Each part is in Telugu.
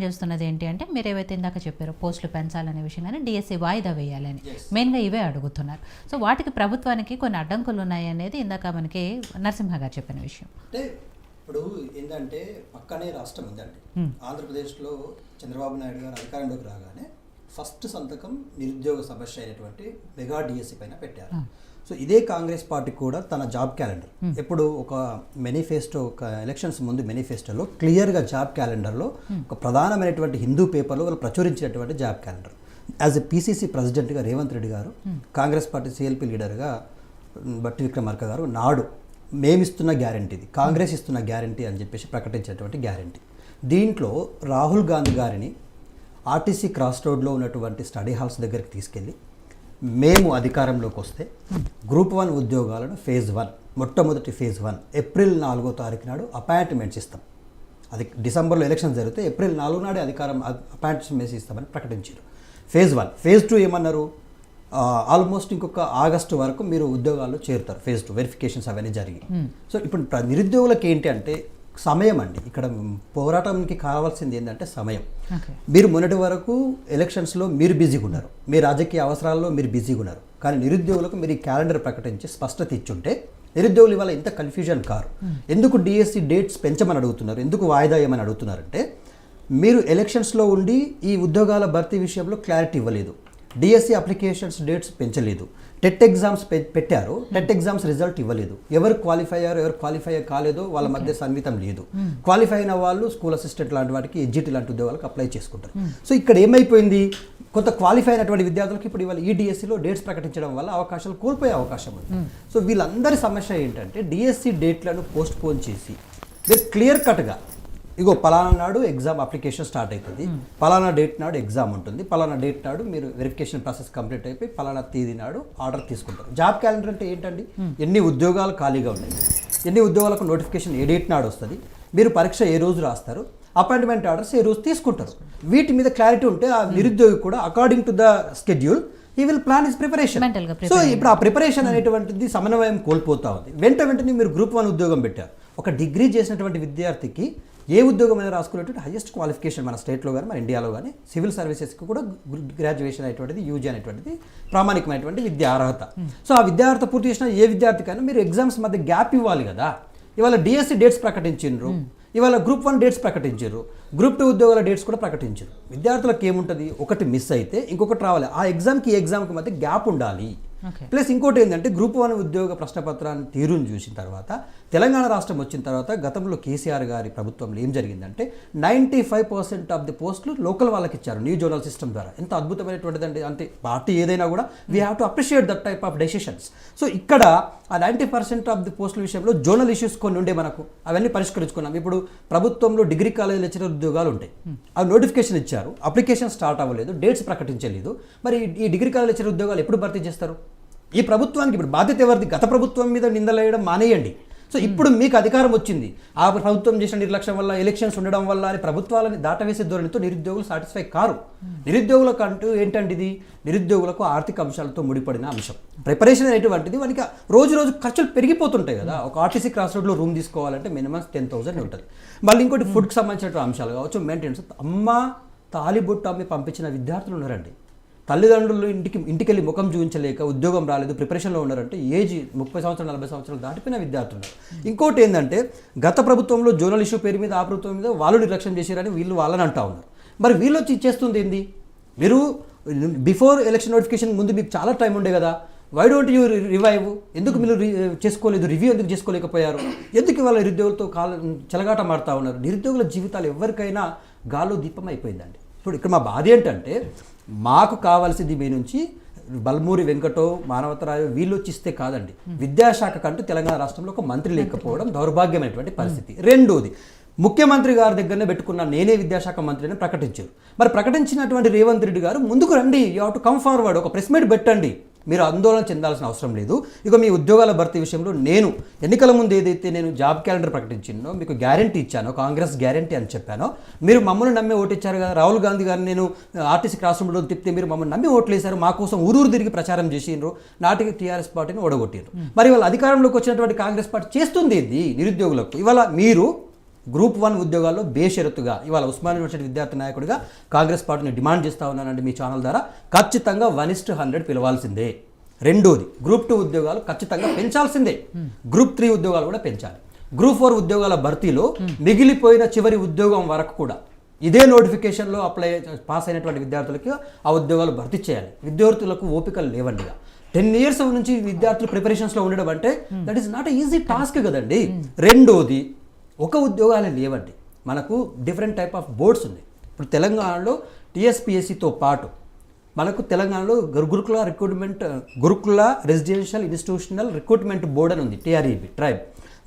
డిమాండ్ చేస్తున్నది ఏంటి అంటే మీరు ఏవైతే ఇందాక చెప్పారో పోస్టులు పెంచాలనే విషయం కానీ డిఎస్సి వాయిదా వేయాలని మెయిన్గా ఇవే అడుగుతున్నారు. సో వాటికి ప్రభుత్వానికి కొన్ని అడ్డంకులు ఉన్నాయి అనేది ఇందాక మనకి నరసింహ గారు చెప్పిన విషయం. అంటే ఇప్పుడు ఏంటంటే పక్కనే రాష్ట్రం ఉందండి. ఆంధ్రప్రదేశ్లో చంద్రబాబు నాయుడు గారు అధికారంలోకి రాగానే ఫస్ట్ సంతకం నిరుద్యోగ సమస్య అయినటువంటి మెగా డిఎస్సి పైన పెట్టారు. సో ఇదే కాంగ్రెస్ పార్టీ కూడా తన జాబ్ క్యాలెండర్ ఎప్పుడు ఒక మేనిఫెస్టో, ఒక ఎలక్షన్స్ ముందు మేనిఫెస్టోలో క్లియర్గా జాబ్ క్యాలెండర్లో ఒక ప్రధానమైనటువంటి హిందూ పేపర్లో వాళ్ళు ప్రచురించినటువంటి job calendar. As a PCC ప్రెసిడెంట్గా రేవంత్ రెడ్డి గారు, కాంగ్రెస్ పార్టీ సిఎల్పి లీడర్గా బట్టి విక్రమార్క గారు నాడు మేమిస్తున్న గ్యారంటీ, ఇది కాంగ్రెస్ ఇస్తున్న గ్యారంటీ అని చెప్పేసి ప్రకటించినటువంటి గ్యారంటీ. దీంట్లో రాహుల్ గాంధీ గారిని ఆర్టీసీ క్రాస్ రోడ్లో ఉన్నటువంటి స్టడీ హాల్స్ దగ్గరికి తీసుకెళ్ళి మేము అధికారంలోకి వస్తే గ్రూప్ 1 ఉద్యోగాలను ఫేజ్ 1, మొట్టమొదటి ఫేజ్ 1 ఏప్రిల్ 4వ తారీఖు నాడు అపాయింట్మెంట్స్ ఇస్తాం. అది డిసెంబర్లో ఎలక్షన్ జరిగితే ఏప్రిల్ 4 నాడే అపాయింట్మెంట్స్ ఇస్తామని ప్రకటించారు. ఫేజ్ 1. ఫేజ్ 2 ఏమన్నారు? ఆల్మోస్ట్ ఇంకొక ఆగస్టు వరకు మీరు ఉద్యోగాల్లో చేరుతారు. ఫేజ్ 2 వెరిఫికేషన్స్ అవన్నీ జరిగి. సో ఇప్పుడు నిరుద్యోగులకు ఏంటి అంటే సమయం అండి. ఇక్కడ పోరాటానికి కావాల్సింది ఏంటంటే సమయం. మీరు మొన్నటి వరకు ఎలక్షన్స్లో మీరు బిజీగా ఉన్నారు, మీ రాజకీయ అవసరాల్లో మీరు బిజీగా ఉన్నారు. కానీ నిరుద్యోగులకు మీరు ఈ క్యాలెండర్ ప్రకటించి స్పష్టత ఇచ్చుంటే నిరుద్యోగులు ఇవాళ ఇంత కన్ఫ్యూజన్ కారు. ఎందుకు డిఎస్సి డేట్స్ పెంచమని అడుగుతున్నారు, ఎందుకు వాయిదా ఇవ్వమని అడుగుతున్నారంటే మీరు ఎలక్షన్స్లో ఉండి ఈ ఉద్యోగాల భర్తీ విషయంలో క్లారిటీ ఇవ్వలేదు, డిఎస్సి అప్లికేషన్స్ డేట్స్ పెంచలేదు, టెట్ ఎగ్జామ్స్ పెట్టారు, టెట్ ఎగ్జామ్స్ రిజల్ట్ ఇవ్వలేదు, ఎవరు క్వాలిఫై అయ్యారు ఎవరు క్వాలిఫై కాలేదో వాళ్ళ మధ్య సన్నిహితం లేదు. క్వాలిఫై అయిన వాళ్ళు స్కూల్ అసిస్టెంట్ లాంటి వాటికి, ఎడ్జిటి లాంటి ఉద్యోగాలకు అప్లై చేసుకుంటారు. సో ఇక్కడ ఏమైపోయింది, కొంత క్వాలిఫై అయినటువంటి విద్యార్థులకు ఇప్పుడు ఇవాళ ఈ డిఎస్సిలో డేట్స్ ప్రకటించడం వల్ల అవకాశాలు కోల్పోయే అవకాశం ఉంది. సో వీళ్ళందరి సమస్య ఏంటంటే డిఎస్సి డేట్లను పోస్ట్ పోన్ చేసి మీరు క్లియర్ కట్గా ఇగో పలానా నాడు ఎగ్జామ్ అప్లికేషన్ స్టార్ట్ అవుతుంది, పలానా డేట్ నాడు ఎగ్జామ్ ఉంటుంది, పలానా డేట్ నాడు మీరు వెరిఫికేషన్ ప్రాసెస్ కంప్లీట్ అయిపోయి పలానా తేదీ నాడు ఆర్డర్ తీసుకుంటారు. జాబ్ క్యాలెండర్ అంటే ఏంటండి? ఎన్ని ఉద్యోగాలు ఖాళీగా ఉన్నాయి, ఎన్ని ఉద్యోగాలకు నోటిఫికేషన్ ఏ డేట్ నాడు వస్తుంది, మీరు పరీక్ష ఏ రోజు రాస్తారు, అపాయింట్మెంట్ ఆర్డర్స్ ఏ రోజు తీసుకుంటారు. వీటి మీద క్లారిటీ ఉంటే ఆ నిరుద్యోగి కూడా అకార్డింగ్ టు ద స్కెడ్యూల్ ఈ will plan is preparation. So ఇప్పుడు ఆ ప్రిపరేషన్ అనేటువంటిది సమన్వయం కోల్పోతా ఉంది. వెంటనే మీరు గ్రూప్ 1 ఉద్యోగం పెట్టారు. ఒక డిగ్రీ చేసినటువంటి విద్యార్థికి ఏ ఉద్యోగం అయినా రాసుకునేటువంటి హైయెస్ట్ క్వాలిఫికేషన్ మన స్టేట్లో కానీ మన ఇండియాలో కానీ సివిల్ సర్వీసెస్కి కూడా గ్రాడ్యుయేషన్ అనేటువంటిది, యూజీ అనేటువంటిది ప్రామాణికమైనటువంటి విద్యా అర్హత. సో ఆ విద్యార్థి పూర్తి చేసిన ఏ విద్యార్థికైనా మీరు ఎగ్జామ్స్ మధ్య గ్యాప్ ఇవ్వాలి కదా. ఇవాళ డిఎస్సి డేట్స్ ప్రకటించారు, ఇవాళ గ్రూప్ 1 డేట్స్ ప్రకటించారు, గ్రూప్ 2 ఉద్యోగాల డేట్స్ కూడా ప్రకటించారు. విద్యార్థులకు ఏముంటుంది, ఒకటి మిస్ అయితే ఇంకొకటి రావాలి. ఆ ఎగ్జామ్కి ఈ ఎగ్జామ్కి మధ్య గ్యాప్ ఉండాలి. ప్లస్ ఇంకోటి ఏంటంటే గ్రూప్ 1 ఉద్యోగ ప్రశ్నపత్రాన్ని తీరుని చూసిన తర్వాత తెలంగాణ రాష్ట్రం వచ్చిన తర్వాత గతంలో కేసీఆర్ గారి ప్రభుత్వంలో ఏం జరిగిందంటే 95% ఆఫ్ ది పోస్టులు లోకల్ వాళ్ళకి ఇచ్చారు న్యూ జోనల్ సిస్టమ్ ద్వారా. ఎంత అద్భుతమైనటువంటిదండి. అంటే పార్టీ ఏదైనా కూడా we have to appreciate that type of decisions. So ఇక్కడ ఆ 90% ఆఫ్ ది పోస్టుల విషయంలో జోనల్ ఇష్యూస్ కొన్ని ఉండే మనకు, అవన్నీ పరిష్కరించుకున్నాం. ఇప్పుడు ప్రభుత్వంలో డిగ్రీ కాలేజ్ లెక్చరర్ ఉద్యోగాలు ఉంటాయి, అవి నోటిఫికేషన్ ఇచ్చారు, అప్లికేషన్ స్టార్ట్ అవ్వలేదు, డేట్స్ ప్రకటించలేదు. మరి ఈ డిగ్రీ కాలేజ్ లెక్చరర్ ఉద్యోగాలు ఎప్పుడు భర్తీ చేస్తారు? ఈ ప్రభుత్వానికి ఇప్పుడు బాధ్యత ఎవరిది? గత ప్రభుత్వం మీద నిందలేయడం మానేయండి. సో ఇప్పుడు మీకు అధికారం వచ్చింది, ఆ ప్రభుత్వం చేసిన నిర్లక్ష్యం వల్ల, ఎలక్షన్స్ ఉండడం వల్ల అని ప్రభుత్వాలని దాటవేసే ధోరణితో నిరుద్యోగులు సాటిస్ఫై కారు. నిరుద్యోగులకు అంటూ ఏంటంటే ఇది నిరుద్యోగులకు ఆర్థిక అంశాలతో ముడిపడిన అంశం. ప్రిపరేషన్ అనేటువంటిది మనకి రోజు ఖర్చులు పెరిగిపోతుంటాయి కదా. ఒక ఆర్టీసీ క్రాస్ రోడ్లో రూమ్ తీసుకోవాలంటే మినిమం 10,000 ఉంటుంది. మళ్ళీ ఇంకోటి ఫుడ్కి సంబంధించిన అంశాలు కావచ్చు, మెయింటెనెన్స్. అమ్మ తాలిబొట్టు అమ్మి పంపించిన విద్యార్థులు ఉన్నారండి. తల్లిదండ్రులు ఇంటికెళ్ళి ముఖం చూపించలేక ఉద్యోగం రాలేదు, ప్రిపరేషన్లో ఉన్నారంటే ఏజ్ 30 సంవత్సరాలు 40 సంవత్సరాలు దాటిపోయిన విద్యార్థులు. ఇంకోటి ఏంటంటే గత ప్రభుత్వంలో జోనల్ ఇష్యూ పేరు మీద ఆ ప్రభుత్వం మీద వాళ్ళు నిర్లక్ష్యం చేశారని వాళ్ళని అంటా ఉన్నారు. మరి వీళ్ళు వచ్చి ఇచ్చేస్తుంది ఏంది? మీరు బిఫోర్ ఎలక్షన్ నోటిఫికేషన్ ముందు మీకు చాలా టైం ఉండే కదా, వై డోంట్ యూ రివైవ్? ఎందుకు మీరు చేసుకోలేదు, రివ్యూ ఎందుకు చేసుకోలేకపోయారు? ఎందుకు ఇవాళ నిరుద్యోగులతో చెలగాట మాడుతూ ఉన్నారు? నిరుద్యోగుల జీవితాలు ఎవరికైనా గాల్లో దీపం అయిపోయిందండి. ఇప్పుడు ఇక్కడ మా బాధ ఏంటంటే మాకు కావాల్సింది మీ నుంచి బల్మూరి వెంకటో, మానవతరాయో వీళ్ళు వచ్చి ఇస్తే కాదండి. విద్యాశాఖ కంటూ తెలంగాణ రాష్ట్రంలో ఒక మంత్రి లేకపోవడం దౌర్భాగ్యమైనటువంటి పరిస్థితి. రెండోది, ముఖ్యమంత్రి గారి దగ్గరనే పెట్టుకున్న నేనే విద్యాశాఖ మంత్రిని ప్రకటించారు. మరి ప్రకటించినటువంటి రేవంత్ రెడ్డి గారు ముందుకు రండి, you have to come forward, ఒక ప్రెస్ మీట్ పెట్టండి. మీరు ఆందోళన చెందాల్సిన అవసరం లేదు. ఇక మీ ఉద్యోగాల భర్తీ విషయంలో నేను ఎన్నికల ముందు ఏదైతే నేను జాబ్ క్యాలెండర్ ప్రకటించినో, మీకు గ్యారంటీ ఇచ్చానో, కాంగ్రెస్ గ్యారంటీ అని చెప్పానో, మీరు మమ్మల్ని నమ్మి ఓటిచ్చారు కదా. రాహుల్ గాంధీ గారిని నేను ఆర్టీసీ క్రాస్ రోడ్లో తిప్పితే మీరు మమ్మల్ని నమ్మి ఓట్లేశారు, మా కోసం ఊరూరు తిరిగి ప్రచారం చేసిండ్రు, నాటికి టీఆర్ఎస్ పార్టీని ఓడగొట్టిండ్రు. మరి వాళ్ళ అధికారంలోకి వచ్చినటువంటి కాంగ్రెస్ పార్టీ చేస్తుంది ఏంది నిరుద్యోగులకు? ఇవాళ మీరు గ్రూప్ 1 ఉద్యోగాల్లో బేషరతుగా ఇవాళ ఉస్మానియా యూనివర్సిటీ విద్యార్థి నాయకుడిగా కాంగ్రెస్ పార్టీని డిమాండ్ చేస్తూ ఉన్నానండి మీ ఛానల్ ద్వారా, ఖచ్చితంగా 1:100 పిలవాల్సిందే. రెండోది గ్రూప్ 2 ఉద్యోగాలు ఖచ్చితంగా పెంచాల్సిందే. గ్రూప్ 3 ఉద్యోగాలు కూడా పెంచాలి. గ్రూప్ 4 ఉద్యోగాల భర్తీలో మిగిలిపోయిన చివరి ఉద్యోగం వరకు కూడా ఇదే నోటిఫికేషన్లో పాస్ అయినటువంటి విద్యార్థులకి ఆ ఉద్యోగాలు భర్తీ చేయాలి. విద్యార్థులకు ఓపికలు లేవండి. 10 years నుంచి విద్యార్థులు ప్రిపరేషన్స్లో ఉండడం అంటే that is not easy task కదండి. రెండోది ఒక ఉద్యోగాలే లేవండి, మనకు డిఫరెంట్ టైప్ ఆఫ్ బోర్డ్స్ ఉన్నాయి. ఇప్పుడు తెలంగాణలో టీఎస్పీఎస్సీతో పాటు మనకు తెలంగాణలో గురుకుల రెసిడెన్షియల్ ఇన్స్టిట్యూషనల్ రిక్రూట్మెంట్ బోర్డ్ అని ఉంది, TREB ట్రైబ్.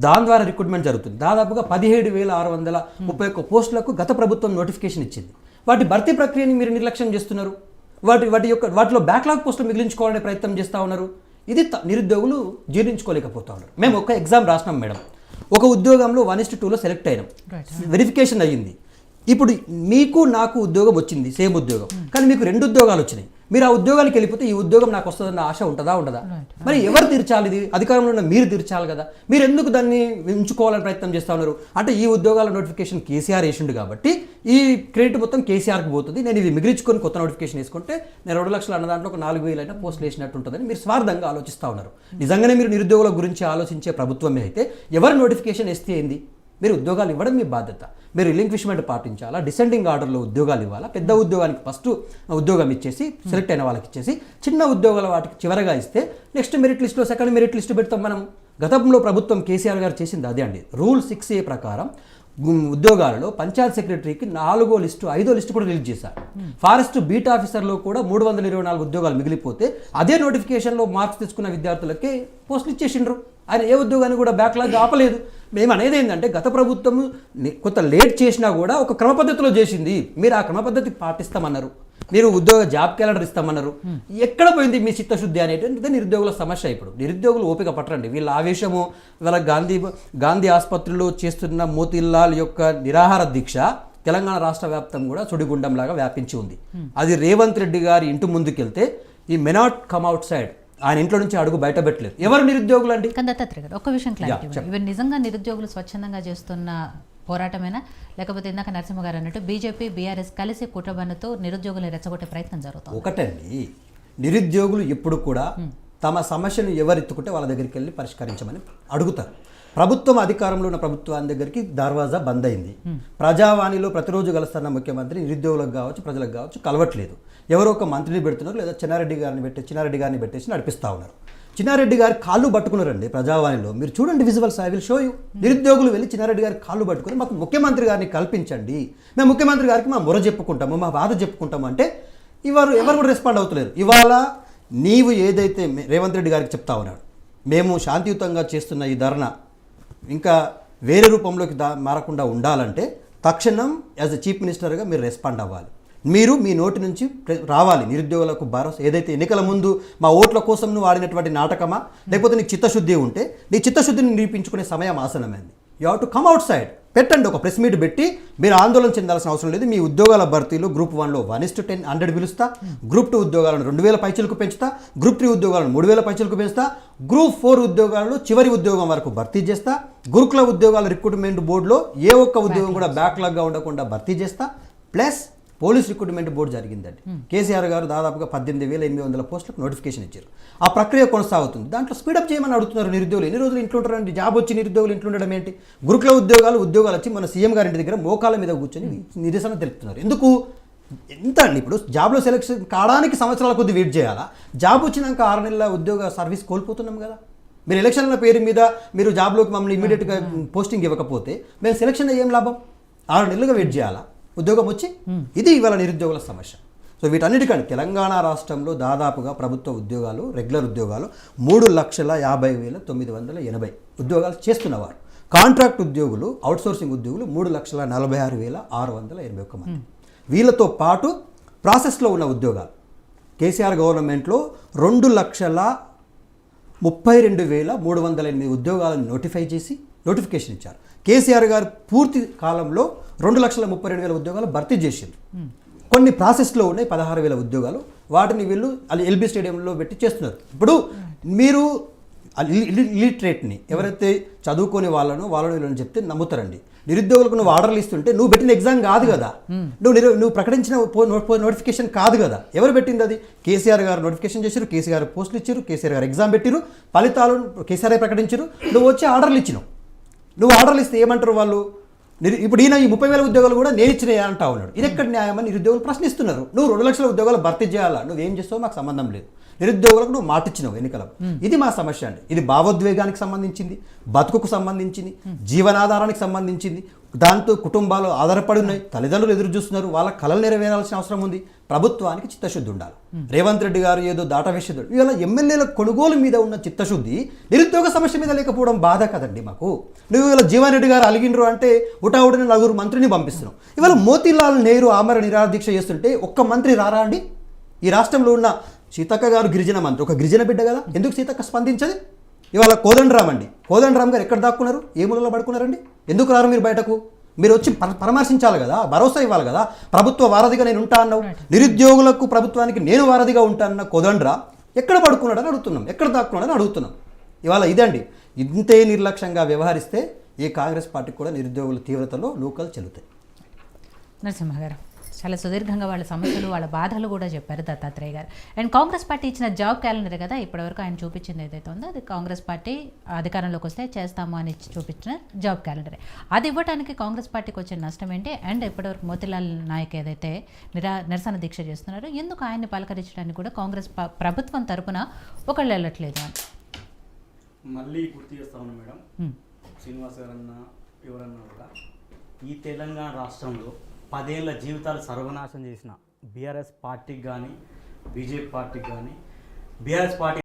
దాని ద్వారా రిక్రూట్మెంట్ జరుగుతుంది. దాదాపుగా 17,631 పోస్టులకు గత ప్రభుత్వం నోటిఫికేషన్ ఇచ్చింది. వాటి భర్తీ ప్రక్రియని మీరు నిర్లక్ష్యం చేస్తున్నారు. వాటిలో బ్యాక్లాగ్ పోస్టులు మిగిలించుకోవాలనే ప్రయత్నం చేస్తూ ఉన్నారు. ఇది నిరుద్యోగులు జీర్ణించుకోలేకపోతా ఉన్నారు. మేము ఒక ఎగ్జామ్ రాసినాం మేడం, ఒక ఉద్యోగంలో 1:2లో సెలెక్ట్ అయినాం, వెరిఫికేషన్ అయ్యింది. ఇప్పుడు మీకు నాకు ఉద్యోగం వచ్చింది, సేమ్ ఉద్యోగం, కానీ మీకు 2 ఉద్యోగాలు వచ్చినాయి. మీరు ఆ ఉద్యోగానికి వెళ్ళిపోతే ఈ ఉద్యోగం నాకు వస్తుందన్న ఆశ ఉంటుందా? మరి ఎవరు తీర్చాలి? ఇది అధికారంలో ఉన్న మీరు తీర్చాలి కదా. మీరు ఎందుకు దాన్ని ఉంచుకోవాలని ప్రయత్నం చేస్తూ ఉన్నారు? అంటే ఈ ఉద్యోగాల నోటిఫికేషన్ కేసీఆర్ వేసిండు కాబట్టి ఈ క్రెడిట్ మొత్తం కేసీఆర్కి పోతుంది. నేను ఇది మిగిలించుకొని కొత్త నోటిఫికేషన్ వేసుకుంటే నేను 2 లక్షలు అన్న దాంట్లో ఒక 4,000 అయినా పోస్టులు వేసినట్టు ఉంటుందని మీరు స్వార్థంగా ఆలోచిస్తూ ఉన్నారు. నిజంగానే మీరు నిరుద్యోగుల గురించి ఆలోచించే ప్రభుత్వమే అయితే ఎవరు నోటిఫికేషన్ వేస్తే ఏంది? మీరు ఉద్యోగాలు ఇవ్వడం మీ బాధ్యత. మీరు రిలింక్విష్మెంట్ పాటించాలా, డిసెండింగ్ ఆర్డర్లో ఉద్యోగాలు ఇవ్వాలా, పెద్ద ఉద్యోగానికి ఫస్ట్ ఉద్యోగం ఇచ్చేసి సెలెక్ట్ అయిన వాళ్ళకి ఇచ్చేసి చిన్న ఉద్యోగాల వాటికి చివరగా ఇస్తే నెక్స్ట్ మెరిట్ లిస్ట్లో సెకండ్ మెరిట్ లిస్ట్ పెడతాం మనం. గతంలో ప్రభుత్వం కేసీఆర్ గారు చేసింది అదే అండి. రూల్ 6A ప్రకారం ఉద్యోగాలలో పంచాయత్ సెక్రటరీకి 4వ లిస్టు 5వ లిస్టు కూడా రిలీజ్ చేశారు. ఫారెస్ట్ బీట్ ఆఫీసర్లో కూడా 324 ఉద్యోగాలు మిగిలిపోతే అదే నోటిఫికేషన్లో మార్క్స్ తెచ్చుకున్న విద్యార్థులకే పోస్టులు ఇచ్చేసిండ్రు. ఆయన ఏ ఉద్యోగాన్ని కూడా బ్యాక్లాగ్ ఆపలేదు. మేము అనేది ఏంటంటే గత ప్రభుత్వం కొంత లేట్ చేసినా కూడా ఒక క్రమ పద్ధతిలో చేసింది. మీరు ఆ క్రమ పద్ధతి పాటిస్తామన్నారు, మీరు ఉద్యోగ జాబ్ క్యాలెండర్ ఇస్తామన్నారు. ఎక్కడ పోయింది మీ చిత్తశుద్ధి అనేటువంటిది నిరుద్యోగుల సమస్య. ఇప్పుడు నిరుద్యోగులు ఓపిక పట్టరండి. వీళ్ళ ఆవేశము, వీళ్ళ గాంధీ ఆసుపత్రిలో చేస్తున్న మోతీలాల్ యొక్క నిరాహార దీక్ష తెలంగాణ రాష్ట్ర వ్యాప్తం కూడా సుడిగుండంలాగా వ్యాపించి ఉంది. అది రేవంత్ రెడ్డి గారి ఇంటి ముందుకెళ్తే ఈ may not come out side, ఆయన ఇంట్లో నుంచి అడుగు బయట పెట్టలేదు. ఎవరు నిరుద్యోగులు అండి? ఒక్క విషయం క్లారిటీ, ఇవి నిజంగా నిరుద్యోగులు స్వచ్ఛందంగా చేస్తున్న పోరాటమేనా, లేకపోతే ఇందాక నరసింహ గారు అన్నట్టు బీజేపీ బీఆర్ఎస్ కలిసి కుట్రబన్నుతో నిరుద్యోగులను రెచ్చగొట్టే ప్రయత్నం జరుగుతుంది? ఒకటండి, నిరుద్యోగులు ఎప్పుడు కూడా తమ సమస్యను ఎవరెత్తుకుంటే వాళ్ళ దగ్గరికి వెళ్ళి పరిష్కరించమని అడుగుతారు. ప్రభుత్వం అధికారంలో ఉన్న ప్రభుత్వాన్ని దగ్గరికి దర్వాజా బంద్ అయింది. ప్రజావాణిలో ప్రతిరోజు కలుస్తున్న ముఖ్యమంత్రి నిరుద్యోగులకు కావచ్చు ప్రజలకు కావచ్చు కలవట్లేదు. ఎవరో ఒక మంత్రిని పెడుతున్నారు, లేదా చిన్నారెడ్డి గారిని పెట్టేసి నడిపిస్తూ ఉన్నారు. చిన్నారెడ్డి గారి కాళ్ళు పట్టుకున్నారండి ప్రజావాణిలో. మీరు చూడండి visuals, I will show you. నిరుద్యోగులు వెళ్ళి చిన్నారెడ్డి గారి కాళ్ళు పట్టుకుని మాకు ముఖ్యమంత్రి గారిని కల్పించండి, మేము ముఖ్యమంత్రి గారికి మా మొర చెప్పుకుంటాము, మా బాధ చెప్పుకుంటాము అంటే ఎవరు కూడా రెస్పాండ్ అవుతలేరు. ఇవాళ నీవు ఏదైతే రేవంత్ రెడ్డి గారికి చెప్తా ఉన్నాడు, మేము శాంతియుతంగా చేస్తున్న ఈ ధర్నా ఇంకా వేరే రూపంలోకి మారకుండా ఉండాలంటే తక్షణం యాజ్ ఎ చీఫ్ మినిస్టర్గా మీరు రెస్పాండ్ అవ్వాలి. మీరు మీ నోటి నుంచి రావాలి నిరుద్యోగులకు భరోసా. ఏదైతే ఎన్నికల ముందు మా ఓట్ల కోసం నువ్వు ఆడినటువంటి నాటకమా, లేకపోతే నీకు చిత్తశుద్ధి ఉంటే నీ చిత్తశుద్ధిని నిరూపించుకునే సమయం ఆసనమైంది. You have to come outside. పెట్టండి, ఒక ప్రెస్ మీట్ పెట్టి మీరు ఆందోళన చెందాల్సిన అవసరం లేదు. మీ ఉద్యోగాల భర్తీలు గ్రూప్ 1లో 1:100 పిలుస్తా, గ్రూప్ 2 ఉద్యోగాలను 2,000 పైచలకు పెంచుతా, గ్రూప్ 3 ఉద్యోగాలను 3,000 పైచలకు పెంచుతా, గ్రూప్ 4 ఉద్యోగాలను చివరి ఉద్యోగం వరకు భర్తీ చేస్తా, గురుకుల ఉద్యోగాల రిక్రూట్మెంట్ బోర్డులో ఏ ఒక్క ఉద్యోగం కూడా బ్యాక్లాగ్గా ఉండకుండా భర్తీ చేస్తా. ప్లస్ పోలీస్ రిక్రూట్మెంట్ బోర్డు జరిగిందండి. కేసీఆర్ గారు దాదాపుగా 18,800 పోస్టులకు నోటిఫికేషన్ ఇచ్చారు. ఆ ప్రక్రియ కొనసాగుతుంది. దాంట్లో స్పీడప్ చేయమని అడుగుతున్నారు నిరుద్యోగులు. ఎన్ని రోజులు ఇంట్లో ఉంటారండి? జాబ్ వచ్చి నిరుద్యోగులు ఇంట్లో ఉండడం ఏంటి? గురుకుల ఉద్యోగాలు వచ్చి మన సీఎం గారి ఇంటి దగ్గర మోకాల మీద కూర్చొని నిరసన తెలుపుతున్నారు. ఎందుకు? ఎంత అండి, ఇప్పుడు జాబ్లో సెలెక్షన్ కావడానికి సంవత్సరాల కొద్ది వెయిట్ చేయాలా? జాబ్ వచ్చినాక 6 నెలల ఉద్యోగ సర్వీస్ కోల్పోతున్నాం కదా. మీరు ఎలక్షన్ల పేరు మీద మీరు జాబ్లోకి మమ్మల్ని ఇమీడియట్గా పోస్టింగ్ ఇవ్వకపోతే మేము సెలెక్షన్ ఏం లాభం? 6 నెలలుగా వెయిట్ చేయాలా ఉద్యోగం వచ్చి? ఇది ఇవాళ నిరుద్యోగుల సమస్య. సో వీటన్నిటికంటే తెలంగాణ రాష్ట్రంలో దాదాపుగా ప్రభుత్వ ఉద్యోగాలు, రెగ్యులర్ ఉద్యోగాలు 3,50,980 ఉద్యోగాలు చేస్తున్నవారు. కాంట్రాక్ట్ ఉద్యోగులు, అవుట్సోర్సింగ్ ఉద్యోగులు 3,46,681 మంది. వీళ్ళతో పాటు ప్రాసెస్లో ఉన్న ఉద్యోగాలు కేసీఆర్ గవర్నమెంట్లో 2,32,308 ఉద్యోగాలను నోటిఫై చేసి నోటిఫికేషన్ ఇచ్చారు. కేసీఆర్ గారు పూర్తి కాలంలో 2,32,000 ఉద్యోగాలు భర్తీ చేసింది. కొన్ని ప్రాసెస్లో ఉన్నాయి 16,000 ఉద్యోగాలు. వాటిని వీళ్ళు ఎల్బీ స్టేడియంలో పెట్టి చేస్తున్నారు. ఇప్పుడు మీరు ఇలిటరేట్ని ఎవరైతే చదువుకొని వాళ్ళని వీళ్ళని చెప్తే నమ్ముతారండి. నిరుద్యోగులకు నువ్వు ఆర్డర్లు ఇస్తుంటే నువ్వు పెట్టిన ఎగ్జామ్ కాదు కదా, నువ్వు ప్రకటించిన నోటిఫికేషన్ కాదు కదా. ఎవరు పెట్టింది అది? కేసీఆర్ గారు నోటిఫికేషన్ చేశారు, కేసీఆర్ పోస్టులు ఇచ్చారు, కేసీఆర్ గారు ఎగ్జామ్ పెట్టిరు, ఫలితాలు కేసీఆర్ ప్రకటించారు, నువ్వు వచ్చి ఆర్డర్లు ఇచ్చినావు. నువ్వు ఆర్డర్లు ఇస్తే ఏమంటారు వాళ్ళు? ఇప్పుడు ఈయన ఈ 30,000 ఉద్యోగాలు కూడా నేను ఇచ్చినాయా అంటా ఉన్నాడు. ఇది ఎక్కడ న్యాయమని నిరుద్యోగులు ప్రశ్నిస్తున్నారు. నువ్వు 2 లక్షల ఉద్యోగాలు భర్తీ చేయాలా, నువ్వేం చేస్తావో మాకు సంబంధం లేదు. నిరుద్యోగులకు నువ్వు మాటిచ్చినావు ఎన్నికలకు. ఇది మా సమస్య అండి. ఇది భావోద్వేగానికి సంబంధించింది, బతుకుకు సంబంధించింది, జీవనాధారానికి సంబంధించింది. దాంతో కుటుంబాలు ఆధారపడి ఉన్నాయి, తల్లిదండ్రులు ఎదురు చూస్తున్నారు, వాళ్ళ కళలు నెరవేరాల్సిన అవసరం ఉంది. ప్రభుత్వానికి చిత్తశుద్ధి ఉండాలి. రేవంత్ రెడ్డి గారు ఏదో దాటవేసేది. ఇవాళ ఎమ్మెల్యేల కొనుగోలు మీద ఉన్న చిత్తశుద్ధి నిరుద్యోగ సమస్య మీద లేకపోవడం బాధ కదండి మాకు. నువ్వు ఇవాళ జీవన్ రెడ్డి గారు అలిగిండ్రు అంటే ఉటావుడిని 4 మంత్రిని పంపిస్తున్నావు. ఇవాళ మోతీలాల్ నెహ్రూ ఆమర నిరాదీక్ష చేస్తుంటే ఒక్క మంత్రి రారా అండి? ఈ రాష్ట్రంలో ఉన్న సీతక్క గారు గిరిజన మంత్రి, ఒక గిరిజన బిడ్డ కదా, ఎందుకు సీతక్క స్పందించదు? ఇవాళ కోదండరామ్ అండి, కోదండరామ్ గారు ఎక్కడ దాక్కున్నారు? ఏ మూలలో పడుకున్నారండి? ఎందుకు రారు మీరు బయటకు? మీరు వచ్చి పరామర్శించాలి కదా, భరోసా ఇవ్వాలి కదా. ప్రభుత్వ వారధిగా నేను ఉంటా అన్నావు, నిరుద్యోగులకు ప్రభుత్వానికి నేను వారధిగా ఉంటానన్న కోదండరామ్ ఎక్కడ పడుకున్నాడని అడుగుతున్నాం, ఎక్కడ దాక్కున్నాడని అడుగుతున్నాం. ఇవాళ ఇదండి, ఇంతే నిర్లక్ష్యంగా వ్యవహరిస్తే ఈ కాంగ్రెస్ పార్టీకి కూడా నిరుద్యోగుల తీవ్రతలో నూకలు చెల్లుతాయి. నరసింహ గారు చాలా సుదీర్ఘంగా వాళ్ళ సమస్యలు, వాళ్ళ బాధలు కూడా చెప్పారు దత్తాత్రేయ గారు. అండ్ కాంగ్రెస్ పార్టీ ఇచ్చిన జాబ్ క్యాలెండర్ కదా ఇప్పటివరకు ఆయన చూపించింది ఏదైతే ఉందో అది కాంగ్రెస్ పార్టీ అధికారంలోకి వస్తే చేస్తాము అని చూపించిన జాబ్ క్యాలెండరే. అది ఇవ్వడానికి కాంగ్రెస్ పార్టీకి వచ్చిన నష్టం ఏంటి? అండ్ ఇప్పటివరకు మోతీలాల్ నాయక్ ఏదైతే నిరసన దీక్ష చేస్తున్నారో ఎందుకు ఆయన్ని పలకరించడానికి కూడా కాంగ్రెస్ ప్రభుత్వం తరపున ఒకళ్ళు వెళ్ళట్లేదు అని మళ్ళీ గుర్తు చేస్తా ఉన్నా మేడం. శ్రీనివాస్ గారన్నా ఎవరన్నా కూడా ఈ తెలంగాణ రాష్ట్రంలో 10 ఏళ్ల జీవితాలు సర్వనాశనం చేసిన బీఆర్ఎస్ పార్టీకి కానీ బీజేపీ పార్టీకి కానీ బీఆర్ఎస్ పార్టీ